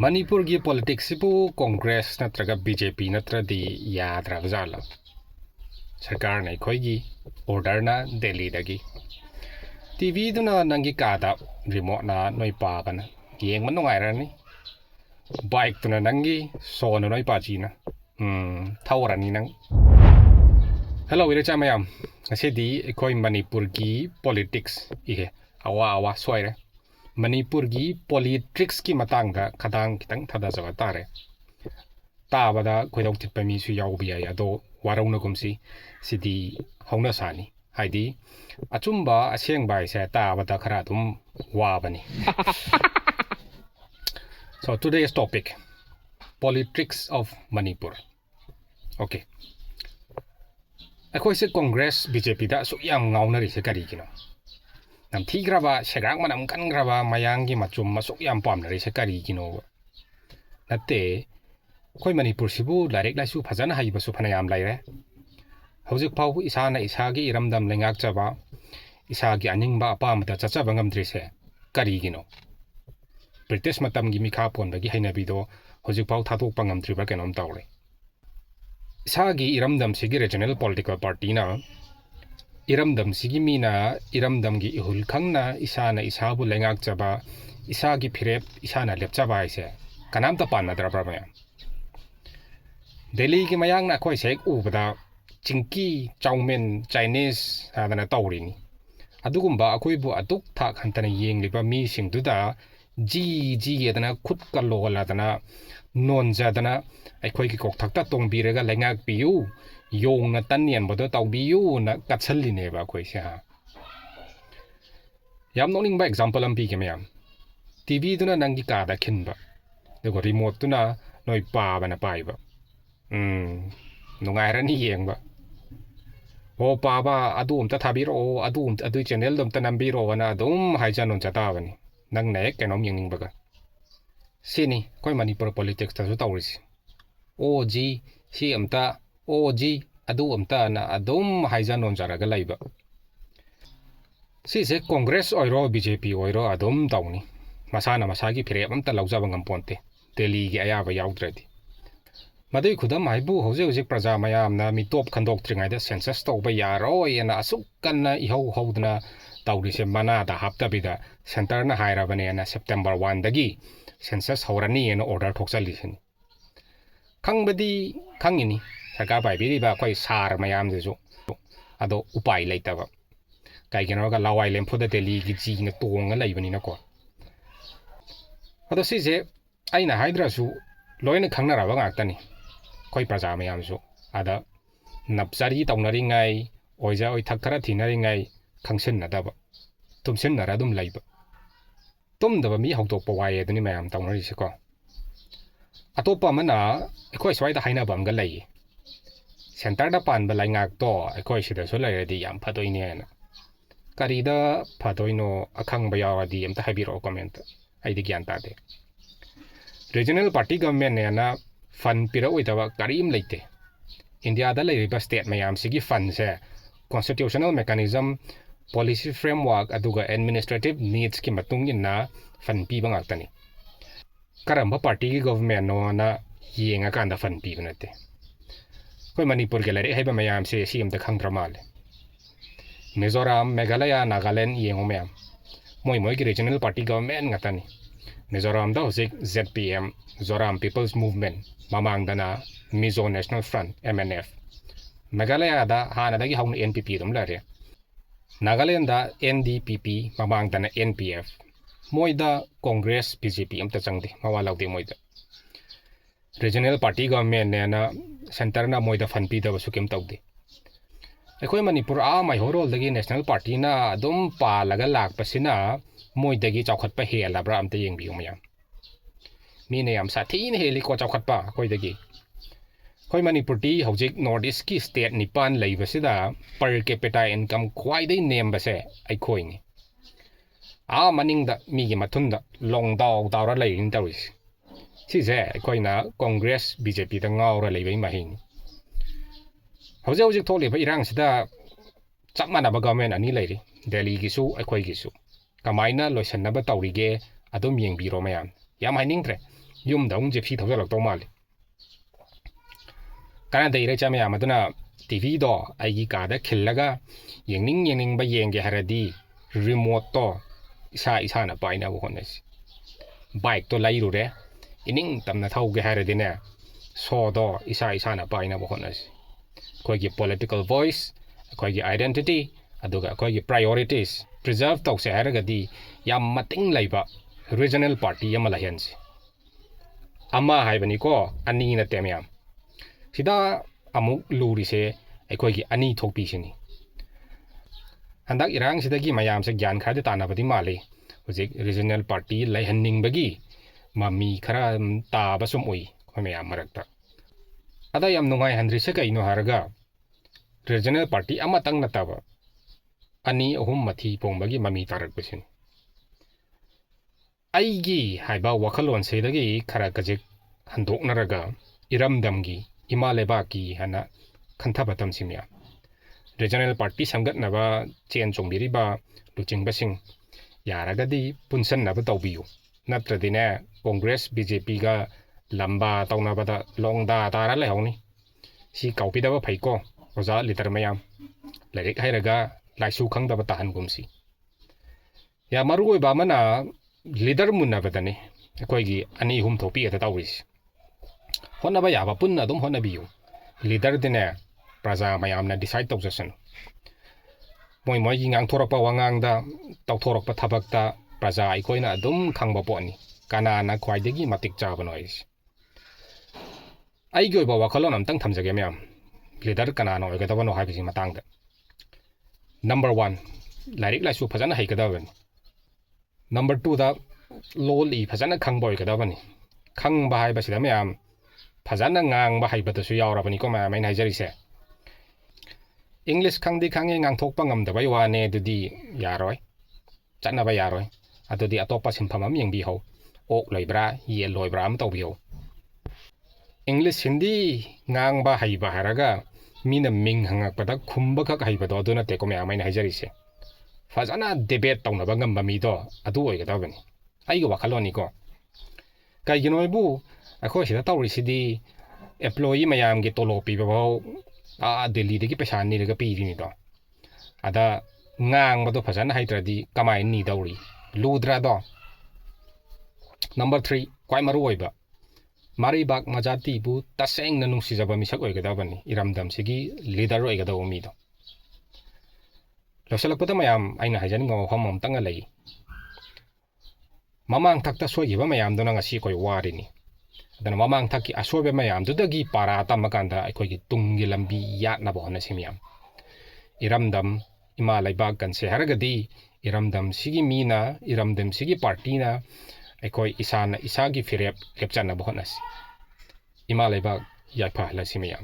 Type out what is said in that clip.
Manipur की politics सिपु Congress नत्रगा BJP नत्रदी याद्राबजाला सरकार ने खोई ऑर्डर ना दिल्ली दगी टीवी दुना नंगी कादा रिमोट ना नोई पाबन येंग मन नुंगाइरानी बाइक तुना नंगी सोन नोई पाजीना थावरानी नंग हेलो विरचा मैम ngasiदी अखोई मणिपुर की पॉलिटिक्स इहे आवा आवा सोइरे मणिपुर की Poli-Tricks की मतंगदा खदांग कितंग थदाजबा तारे ताबदा खोइदोक थिप्पा मीसु याउबि याय अदो वारौनगुमसी सिदी हौना सानी हाइदी अचुम्बा असेंगबा इसे ताबदा खरा दुम वाबनी So today's topic Poli-Tricks of Manipur. Okay. अखोई से कांग्रेस BJP दा सु याम ngaunari se kari kino nam thigraba segrang manam kangraba mayangi machum masuk yam pamnari se kari kino natte khoi manipur sibu direct la su phajana haiba su phanayam laire hojik pau isana isagi eramdam leingakchaba isagi aningba apamda chachaba ngamdri se kari kino british matam gi mikha ponbagi hainabi do hojik pau thadok pangamdri ba kenom tawre isagi eramdam sigi regional political party na eramdam sigi mina eramdam gi ihul khngna isana isabu leingakchaba isagi phirep isana lepchaba aise kanam ta panna dra ba delhi gi mayang na khoi sek ubada chingki chowmen chinese adana tawrini adugumba akhoi bu aduk tha khantana yengliba mi singduda ji adana khut ka lola dana non jadana अखोई की Coke थकता तोंग बीरेगा लेंगाक पियू Yong न तन्यन बदो ताउ view न कचली ने बा कोई से हा याम नोनिंग बा एग्जांपल अम पी के मैम टीवी दुना नंगी कादा खिनबा देखो रिमोट तुना नोई पाबना पाइबा नुंगाइरानी येंगबा ओ पाबा अदुम ता थाबिरो अदु चैनल दम ता नंबीरो वना अदुम हाइजानोन चतावनी नंग ने केनोम येंगिंगबा सिनी कोई मणिपुर पॉलिटिक्स ता ताउरिसी ओजी सी अमता ओजी अदु अमता ना अदुम हाइजानोन जारागा लाइबा सी से कांग्रेस ओइरो BJP ओइरो अदुम ताउनी मसाना मसागी फिरे अमता लौजाबा ngam-ponte दिल्ली की अयाबा याउद्रदि मदुई खुदम हाइबु हौजे प्रजा मयामना मिटोप खंदोक्त्रिङाइदा सेंसस तौबा यारोयना असुक कन्ना इहौ हौदना तौरिसे मनादा हाप्ताबिदा सेंटरना हाइराबनेना सेप्टेम्बर 1 दगी सेंसस हौरानी एना ऑर्डर थोक्चलिसिनी खंगबदी खंगिनी सरकार पाइबिरिबा कोई सार मयाम जेजो अदो उपाय लेतबा काइगेनोगा लावाई लेम्फुदा दिल्ली की जीना तोंगा लैबनिना को अदो सिजे आइना हाइद्रासु लोइना खंगनाराबा गाक्तनी कोई प्रजा मयामसु अदा नपजारी तौनरिङाइ ओइजा ओइ थखरा थिनरिङाइ खंसिननदबा तुमसिननरा दुम लैबा तुमदबा मी हौतोकपा वाइ अदुनि मयाम तौनरिसेको अतोपा मना अखोई स्वाइदा हाइनाबा अमगा लैये सेंटरदा पानबा लाइंगाक तो अखोई सिदासु लैरदि याम फदोइनेना करीदा फदोइनो अखंगबा यावदि अमता हाइबिरो कमेंट आइदि ज्ञान तादे रीजनल पार्टी गवर्नमेंट नेना फंड पिरओइदबा करीम लैते इंडिया दा लैरिबा स्टेट मयाम सिगी फंड से कॉन्स्टिट्यूशनल मैकेनिज्म पॉलिसी फ्रेमवर्क अदुगा एडमिनिस्ट्रेटिव नीड्स की मतुंग इन्ना फंड पीबा गाक्तनी करंबा पार्टी की गवर्नमेंट नोना येंगा कांदा फंड पीबा नते कोई मणिपुर के लरे हैबा मयाम से सीएम द खंगद्रा माले मिजोरम मेघालय नागालैंड येंगो मयाम मोई की regional party government ngатani Mizoram दा होजिक ZPM जोराम पीपल्स मूवमेंट ममांगदना Mizo National Front MNF Meghalaya दा हानादगी हौन NPP दम लरे नागालैंड दा NDPP ममांगदना NPF मोइदा कांग्रेस BJP अमता चंगदे मवा लाउदे मोइदा रीजनल पार्टी गवर्नमेंट नेना सेंटरना मोइदा फंड पीदबसु केम तौदे अखोई मणिपुर आ माइहोरोलदगी नेशनल पार्टी ना अदुम पालगा लाकपसिना मोइदगी चौखटपा हेलाब्रा अमता येंबियो मयाम मीने याम साथीन हेली को चौखटपा कोइदगी खोई मणिपुर टी हौजिक नॉर्थ ईस्ट की स्टेट निपान लैबसिदा पर कैपिटा इनकम ख्वाइदै नेमबसे अखोइनी आ मनिंगदा मीगी मथुंदा लोंगदाव दावरा लैरिन तौरिस सिजे अखोइना कांग्रेस BJP दा ngaura लैबै माहिनी हौजिक थोलेबा इरांसिदा चपमानाबा गवर्नमेंट अनि लैरि दिल्ली गिसु अखोइ गिसु कमाइना लोइसन्नबा तौरिगे अदुम येंबिरो मयाम याम हाइनिंगत्रे yum da je phi thau lak to mal kana dei re cha me amaduna TV do ai gi ka da khillaga yengning ba yenge haradi remote to isa na pai na bo hones bike to lai ru re ining tam na thau ge haradi ne so do isa na pai na bo hones koi gi political voice koi gi identity aduga koi gi priorities preserve tau se haragadi yam mating laiba regional party yama lahens ama haibani ko ani na temyam sida amuk luri se aikoi gi ani thokpi sini handak irang sidagi mayam se gyan khade tanabadi male hojik regional party laihanning bagi mami khara ta basum oi khomya marakta ada yam nungai handri se kaino haraga regional party amatang nataba ani ahum mathi pongbagi mami tarak besin aigi haiba wakhalon sedagi khara kajik handok naraga iramdamgi imaleba ki hana khanthabatam simya regional party samgat naba chen chongbiri ba luching basing yaragadi punsan naba tawbiyu natradine congress BJP ga lamba tawnabada longda tara lehawni si kaupidaba phaiko oza litar mayam larik hairaga laisu khangdaba tahan gumsi ya marugoi ba mana leader munnabadani akoigi ani hum thopi ata tawis honna ba yaba punna dum honna biyu leader dine praja mayamna decide tawjasan moi gi ngang thorakpa wangangda tawthorakpa thabakta praja ikoina dum khangba poni kana na khwaidegi matik chabano is ai goi ba wakhalon amtang thamjage myam leader kana no oigadabano haibisi matangda number 1 lairik laisu phajana haikadabani number 2 da loli phajana khangba oigadabani khangba haibasida myam phajana ngang ba haibadasu yawrabani ko ma main haijarise English khangdi khange ngang thokpa ngamdaba wane dudi yaroi chana ba yaroi adudi atopa simpham yengbi ho ok loibra ye loibra am tawbiho English Hindi ngang ba haiba haraga mina ming hangakpada khumba khak haibado aduna te ko ma main haijarise fajana debate tawnaba ngamba mi do adu oigadabani aiga wakhaloni ko kai ginoibu akho sida tawrisidi employee mayam gi tolopi ba Delhi degi pesa ni rega piri ni do ada ngang bado phajana haitradi kamai ni dawri ludra do number 3 kwai maru oiba mari bak majati bu taseng na nungsi jaba misak oigadabani iramdam sigi leader oigadaw mi do losalakpada mayam aina hajani ngo homom tanga lei mamang thakta soigiba mayam do ngasi koi warini adana mamang thaki asobe mayam dudagi para tamakanda aikogi tungi lambi yatna bohna simyam iramdam ima laibak kan se haragadi iramdam sigi mina iramdam sigi party na aikoi isana isagi firep lepchana bohnas ima laibak yaipa la simyam